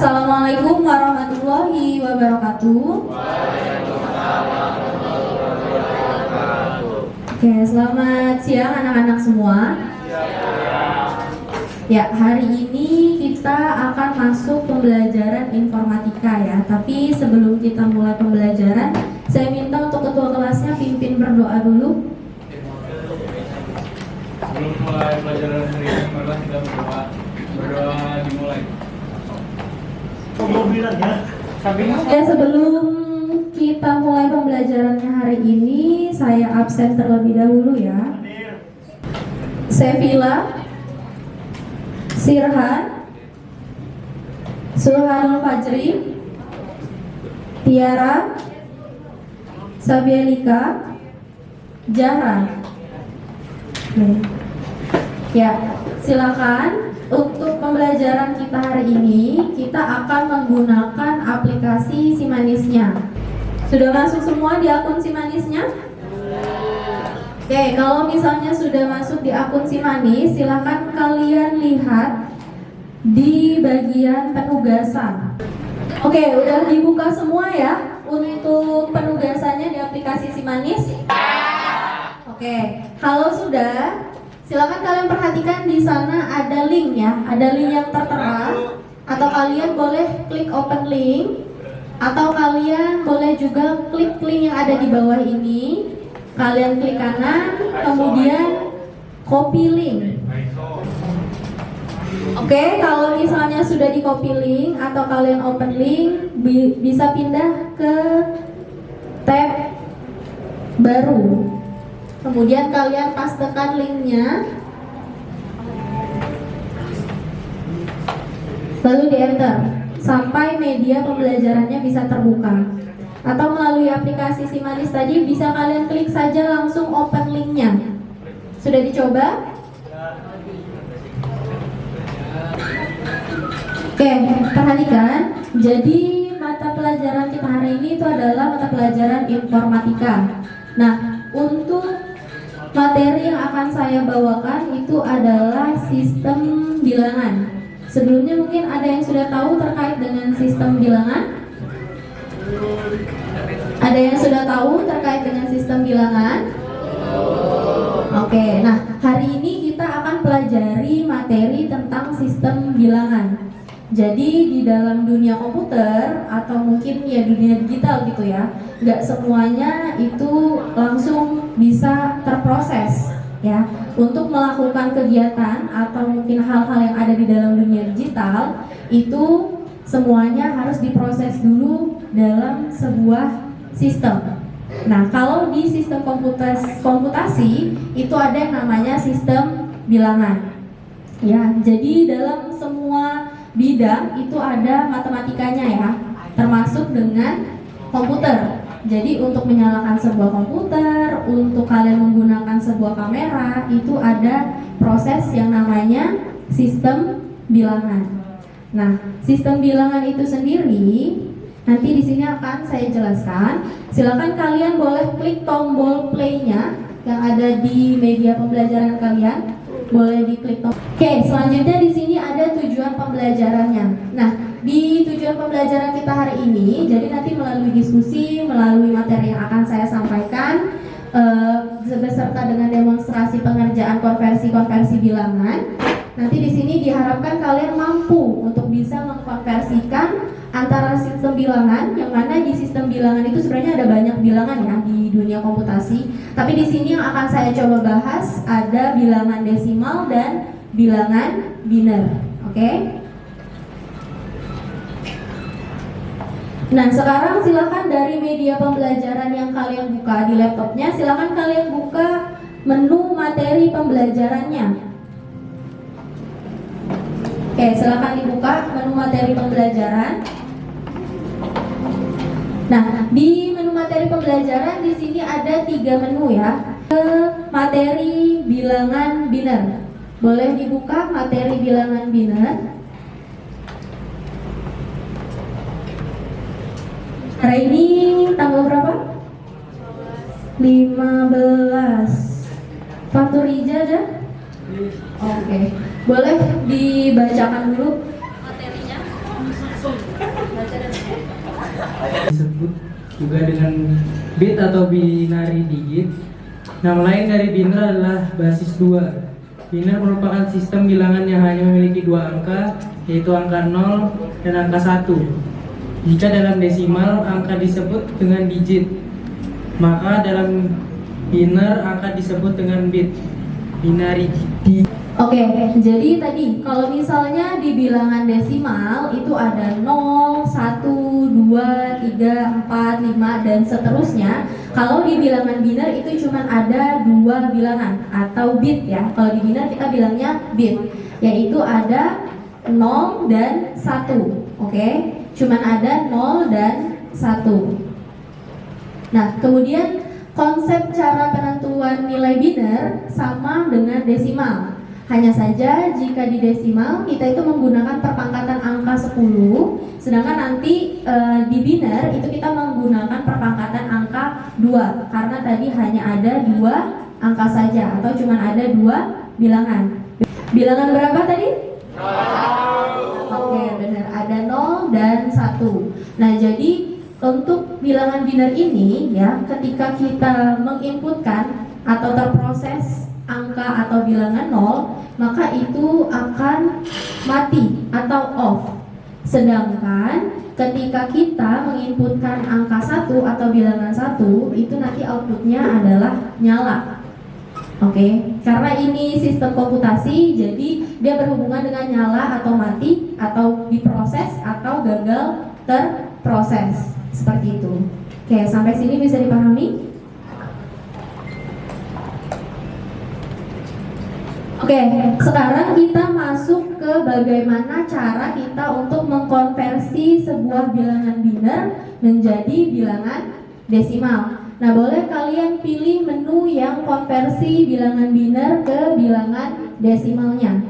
Assalamualaikum warahmatullahi wabarakatuh. Oke, selamat siang anak-anak semua. Ya, hari ini kita akan masuk pembelajaran informatika ya. Tapi sebelum kita mulai pembelajaran, saya minta untuk ketua kelasnya pimpin berdoa dulu. Sebelum mulai pelajaran hari ini, marilah kita berdoa dimulai. Ya, sebelum kita mulai pembelajarannya hari ini, saya absen terlebih dahulu ya. Sevilla, Sirhan, Sulhanul Fajri, Tiara, Sabielika, Jahran. Ya, silakan. Untuk pembelajaran kita hari ini, kita akan menggunakan aplikasi Simanisnya. Sudah masuk semua di akun Simanisnya? Oke, kalau misalnya sudah masuk di akun Simanis, silakan kalian lihat di bagian penugasan. Oke, udah dibuka semua ya untuk penugasannya di aplikasi Simanis? Oke, kalau sudah, silakan kalian perhatikan di sana ada link ya, ada link yang tertera, atau kalian boleh klik open link, atau kalian boleh juga klik link yang ada di bawah ini. Kalian klik kanan, kemudian copy link. Oke, kalau misalnya sudah di copy link atau kalian open link, bisa pindah ke tab baru. Kemudian kalian pastekan linknya, lalu di enter sampai media pembelajarannya bisa terbuka. Atau melalui aplikasi Simanis tadi bisa kalian klik saja langsung open linknya. Sudah dicoba? Oke, perhatikan. Jadi mata pelajaran kita hari ini itu adalah mata pelajaran informatika. Nah, untuk materi yang akan saya bawakan itu adalah sistem bilangan. Sebelumnya mungkin ada yang sudah tahu terkait dengan sistem bilangan? Ada yang sudah tahu terkait dengan sistem bilangan? Oke, nah hari ini kita akan pelajari materi tentang sistem bilangan. Jadi di dalam dunia komputer atau mungkin ya dunia digital gitu ya, nggak semuanya itu langsung bisa terproses ya. Untuk melakukan kegiatan atau mungkin hal-hal yang ada di dalam dunia digital itu semuanya harus diproses dulu dalam sebuah sistem. Nah, kalau di sistem komputasi itu ada yang namanya sistem bilangan. Ya, jadi dalam semua bidang itu ada matematikanya ya, termasuk dengan komputer. Jadi untuk menyalakan sebuah komputer, untuk kalian menggunakan sebuah kamera, itu ada proses yang namanya sistem bilangan. Nah, sistem bilangan itu sendiri nanti di sini akan saya jelaskan. Silakan kalian boleh klik tombol play-nya yang ada di media pembelajaran kalian. Boleh diklik tombol. Oke, selanjutnya di sini ada tujuan pembelajarannya. Nah, di tujuan pembelajaran kita hari ini, jadi nanti melalui diskusi, melalui materi yang akan saya sampaikan, beserta dengan demonstrasi pengerjaan konversi bilangan. Nanti di sini diharapkan kalian mampu untuk bisa mengkonversikan antara sistem bilangan, yang mana di sistem bilangan itu sebenarnya ada banyak bilangan ya di dunia komputasi. Tapi di sini yang akan saya coba bahas ada bilangan desimal dan bilangan biner. Oke? Nah, sekarang silakan dari media pembelajaran yang kalian buka di laptopnya, silakan kalian buka menu materi pembelajarannya. Oke, silakan dibuka menu materi pembelajaran. Nah, di menu materi pembelajaran di sini ada 3 menu ya. Materi bilangan biner. Boleh dibuka materi bilangan biner. Hari ini tanggal berapa? 15. Faturija ada? Oke. Boleh dibacakan dulu materinya? Disebut juga dengan bit atau binary digit. Nama lain dari biner adalah basis 2. Biner merupakan sistem bilangan yang hanya memiliki dua angka, yaitu angka 0 dan angka 1. Jika dalam desimal, angka disebut dengan digit, maka dalam biner angka disebut dengan bit. Binary digit. Oke, jadi tadi kalau misalnya di bilangan desimal itu ada 0, 1, 2, 3, 4, 5 dan seterusnya. Kalau di bilangan biner itu cuma ada dua bilangan atau bit ya. Kalau di biner kita bilangnya bit, yaitu ada 0 dan 1. Oke, cuma ada 0 dan 1. Nah, kemudian konsep cara penentuan nilai biner sama dengan desimal. Hanya saja jika di desimal kita itu menggunakan perpangkatan angka 10, sedangkan nanti di biner itu kita menggunakan perpangkatan angka 2 karena tadi hanya ada dua angka saja atau cuma ada dua bilangan. Bilangan berapa tadi? 0. Oke, benar, ada 0 dan 1. Nah, jadi untuk bilangan biner ini ya, ketika kita menginputkan atau terproses angka atau bilangan 0, maka itu akan mati atau off. Sedangkan ketika kita menginputkan angka 1 atau bilangan 1, itu nanti outputnya adalah nyala. Oke, karena ini sistem komputasi, jadi dia berhubungan dengan nyala atau mati, atau diproses atau gagal terproses. Seperti itu. Oke, sampai sini bisa dipahami? Oke, sekarang kita masuk ke bagaimana cara kita untuk mengkonversi sebuah bilangan biner menjadi bilangan desimal. Nah, boleh kalian pilih menu yang konversi bilangan biner ke bilangan desimalnya.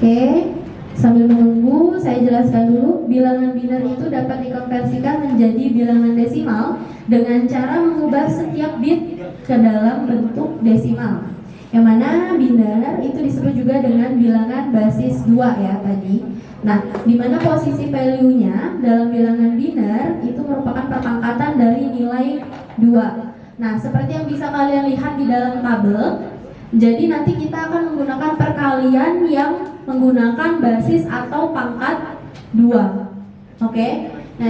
Oke, sambil menunggu saya jelaskan dulu. Bilangan biner itu dapat dikonversikan menjadi bilangan desimal dengan cara mengubah setiap bit ke dalam bentuk desimal. Yang mana biner itu disebut juga dengan bilangan basis 2 ya tadi. Nah, di mana posisi value-nya dalam bilangan biner itu merupakan perpangkatan dari nilai 2. Nah, seperti yang bisa kalian lihat di dalam tabel, jadi nanti kita akan menggunakan perkalian yang menggunakan basis atau pangkat 2. Oke. Nah,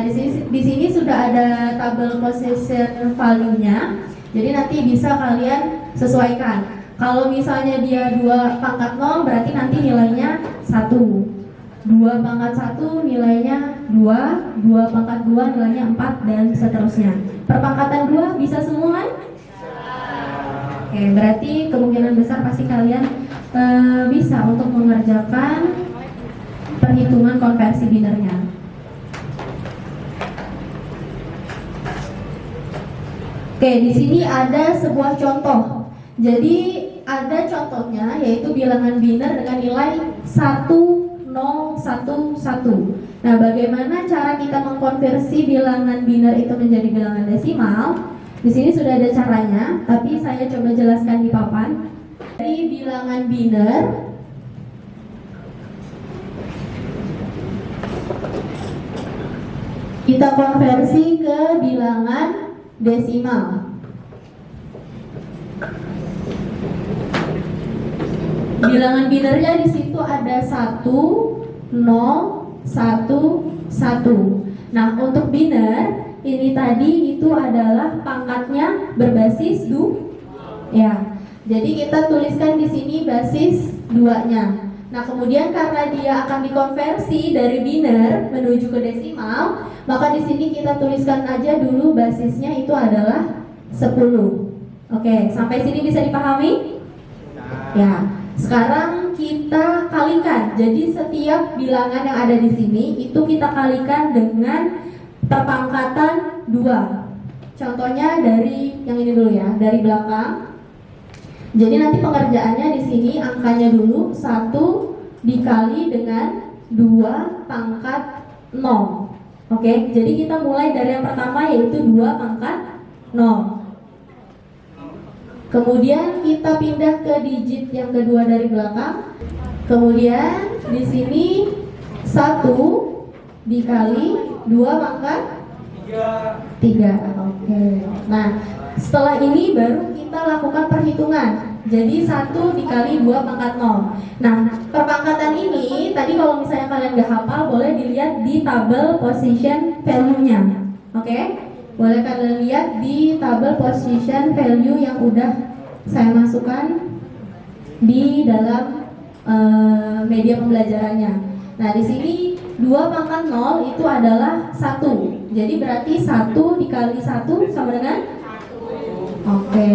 di sini sudah ada tabel position value-nya. Jadi nanti bisa kalian sesuaikan. Kalau misalnya dia 2 pangkat 0 berarti nanti nilainya 1. 2 pangkat 1 nilainya 2, 2 pangkat 2 nilainya 4 dan seterusnya. Perpangkatan 2 bisa semua kan? Oke, berarti kemungkinan besar pasti kalian bisa untuk mengerjakan perhitungan konversi binernya. Oke, di sini ada sebuah contoh. Jadi ada contohnya yaitu bilangan biner dengan nilai 1, 0, 1, 1. Nah, bagaimana cara kita mengkonversi bilangan biner itu menjadi bilangan desimal? Di sini sudah ada caranya, tapi saya coba jelaskan di papan. Dari bilangan biner kita konversi ke bilangan desimal. Bilangan binernya di situ ada 1, 0, 1, 1. Nah, untuk biner ini tadi itu adalah pangkatnya berbasis 2. Ya. Jadi kita tuliskan di sini basis 2-nya. Nah, kemudian karena dia akan dikonversi dari biner menuju ke desimal, maka di sini kita tuliskan aja dulu basisnya itu adalah 10. Oke, sampai sini bisa dipahami? Ya. Sekarang kita kalikan. Jadi setiap bilangan yang ada di sini itu kita kalikan dengan perpangkatan 2. Contohnya dari yang ini dulu ya, dari belakang. Jadi nanti pengerjaannya di sini angkanya dulu 1 dikali dengan 2 pangkat 0. Oke, jadi kita mulai dari yang pertama yaitu 2 pangkat 0. Kemudian kita pindah ke digit yang kedua dari belakang. Kemudian di sini 1 dikali 2 pangkat 3. Oke. Nah, setelah ini baru kita lakukan perhitungan. Jadi 1 dikali 2 pangkat 0. Nah, perpangkatan ini tadi kalau misalnya kalian nggak hafal, boleh dilihat di tabel position value-nya. Oke? Boleh kalian lihat di tabel position value yang udah saya masukkan di dalam media pembelajarannya. Nah, di sini 2 pangkat 0 itu adalah 1. Jadi berarti 1 dikali 1 sama dengan 1. Oke.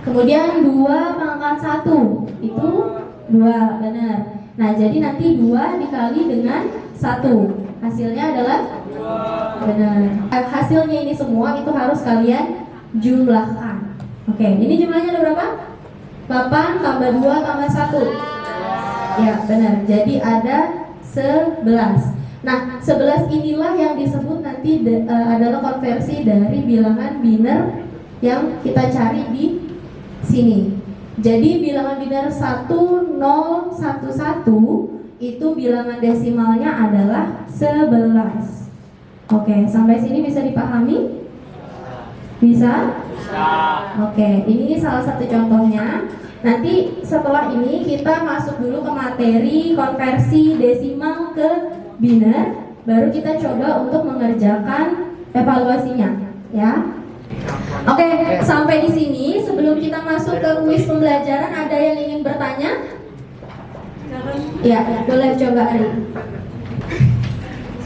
Kemudian 2 pangkat 1 itu 2, benar. Nah, jadi nanti 2 dikali dengan 1. Hasilnya adalah 2. Benar. Hasilnya ini semua itu harus kalian jumlahkan. Oke, ini jumlahnya ada berapa? 8 tambah 2 tambah 1. Ya, benar. Jadi ada 11. Nah, 11 inilah yang disebut nanti adalah konversi dari bilangan biner yang kita cari di sini. Jadi bilangan biner 1011 itu bilangan desimalnya adalah 11. Oke, sampai sini bisa dipahami? Bisa? Oke, ini salah satu contohnya. Nanti setelah ini kita masuk dulu ke materi konversi desimal ke biner, baru kita coba untuk mengerjakan evaluasinya, ya. Oke, sampai di sini. Sebelum kita masuk ke kuis pembelajaran, ada yang ingin bertanya? Ya, boleh coba Ari.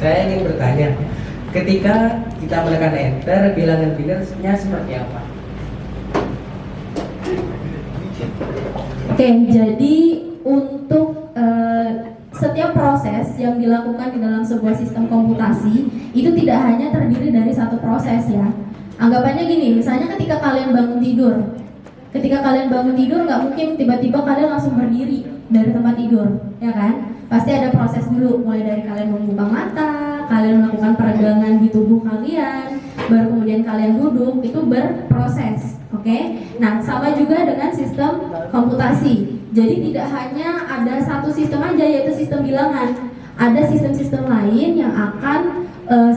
Saya ingin bertanya, ketika kita menekan enter, bilangan binernya seperti apa? Oke, jadi untuk setiap proses yang dilakukan di dalam sebuah sistem komputasi itu tidak hanya terdiri dari satu proses, ya. Anggapannya gini, misalnya ketika kalian bangun tidur, nggak mungkin tiba-tiba kalian langsung berdiri dari tempat tidur, ya kan? Pasti ada proses dulu, mulai dari kalian membuka mata, kalian melakukan peregangan di tubuh kalian, baru kemudian kalian duduk, itu berproses. Oke, nah sama juga dengan sistem komputasi. Jadi tidak hanya ada satu sistem aja, yaitu sistem bilangan. Ada sistem-sistem lain yang akan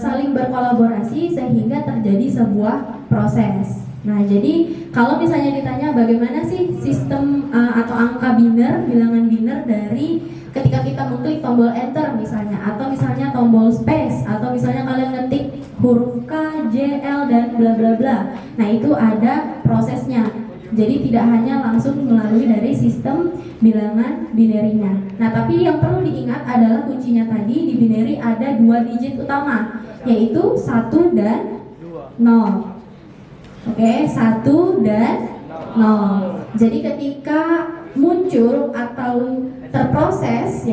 saling berkolaborasi sehingga terjadi sebuah proses. Nah, jadi kalau misalnya ditanya bagaimana sih sistem atau angka biner, bilangan biner dari ketika kita mengklik tombol enter misalnya, atau misalnya tombol space, atau misalnya kalian ngetik huruf K, J, L dan bla bla bla. Nah, itu ada prosesnya. Jadi tidak hanya langsung melalui dari sistem bilangan binerinya. Nah, tapi yang perlu diingat adalah kuncinya tadi di binary ada 2 digit utama, yaitu 1 dan 0. Oke, 1 dan 0. Jadi ketika muncul atau terproses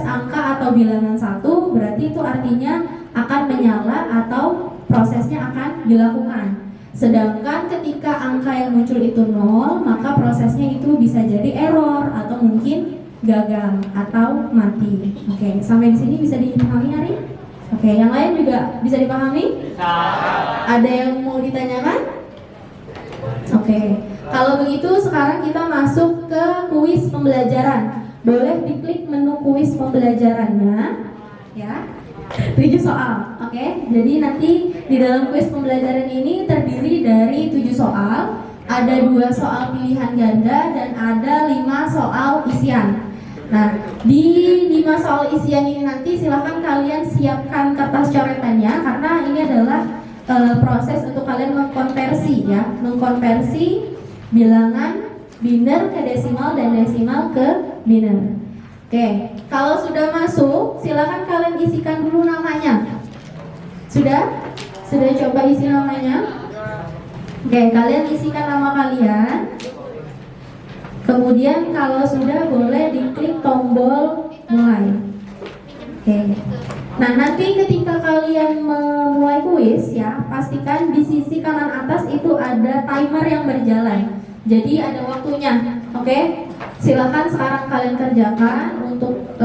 angka atau bilangan 1, berarti itu artinya akan menyala atau prosesnya akan dilakukan. Sedangkan ketika angka yang muncul itu 0, maka prosesnya itu bisa jadi error atau mungkin gagal atau mati. Oke, sampai di sini bisa dipahami, Ari? Oke, yang lain juga bisa dipahami? Bisa. Ada yang mau ditanyakan? Oke, kalau begitu sekarang kita masuk ke kuis pembelajaran. Boleh diklik menu kuis pembelajarannya, ya. 7 soal, oke. Jadi nanti di dalam kuis pembelajaran ini terdiri dari 7 soal. Ada 2 soal pilihan ganda dan ada 5 soal isian. Nah, di 5 soal isian ini nanti silahkan kalian siapkan kertas coretannya, karena ini adalah proses untuk kalian mengkonversi, ya, mengkonversi bilangan biner ke desimal dan desimal ke biner. Oke, kalau sudah masuk, silakan kalian isikan dulu namanya. Sudah? Sudah coba isi namanya? Oke, kalian isikan nama kalian. Kemudian kalau sudah, boleh diklik tombol mulai. Oke. Nah, nanti ketika kalian memulai kuis, ya, pastikan di sisi kanan atas itu ada timer yang berjalan. Jadi ada waktunya. Oke. Silakan sekarang kalian kerjakan untuk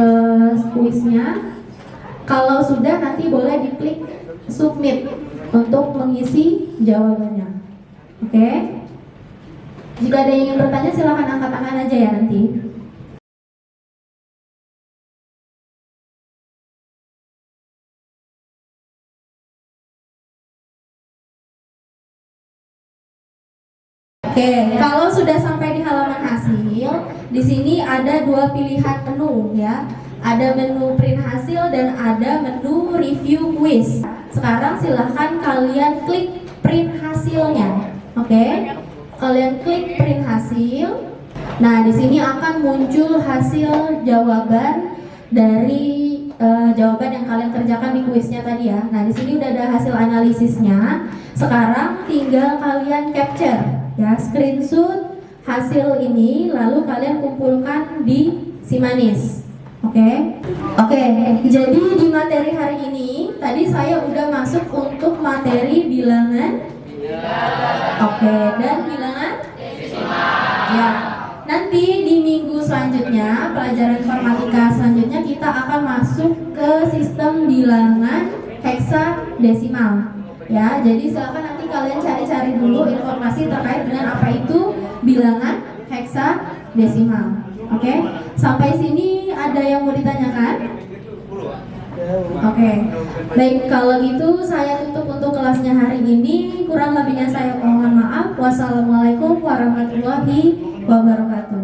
kuisnya. Kalau sudah, nanti boleh diklik submit untuk mengisi jawabannya. Oke. Jika ada yang ingin bertanya, silakan angkat tangan aja ya nanti. Oke, kalau sudah sampai di halaman hasil, di sini ada dua pilihan menu ya. Ada menu print hasil dan ada menu review quiz. Sekarang silahkan kalian klik print hasilnya. Oke, kalian klik print hasil. Nah, di sini akan muncul hasil jawaban dari jawaban yang kalian kerjakan di kuisnya tadi ya. Nah, di sini udah ada hasil analisisnya. Sekarang tinggal kalian capture ya, screenshot hasil ini lalu kalian kumpulkan di Simanis. Oke. Jadi di materi hari ini tadi saya udah masuk untuk materi bilangan. Oke, dan bilangan ya. Nanti di minggu selanjutnya, pelajaran informatika selanjutnya kita akan masuk ke sistem bilangan heksadesimal. Ya, jadi silakan nanti kalian cari-cari dulu informasi terkait dengan apa itu bilangan heksadesimal. Oke, sampai sini ada yang mau ditanyakan? Oke, baik, kalau gitu saya tutup untuk kelasnya hari ini. Kurang lebihnya saya mohon maaf. Wassalamualaikum warahmatullahi wabarakatuh.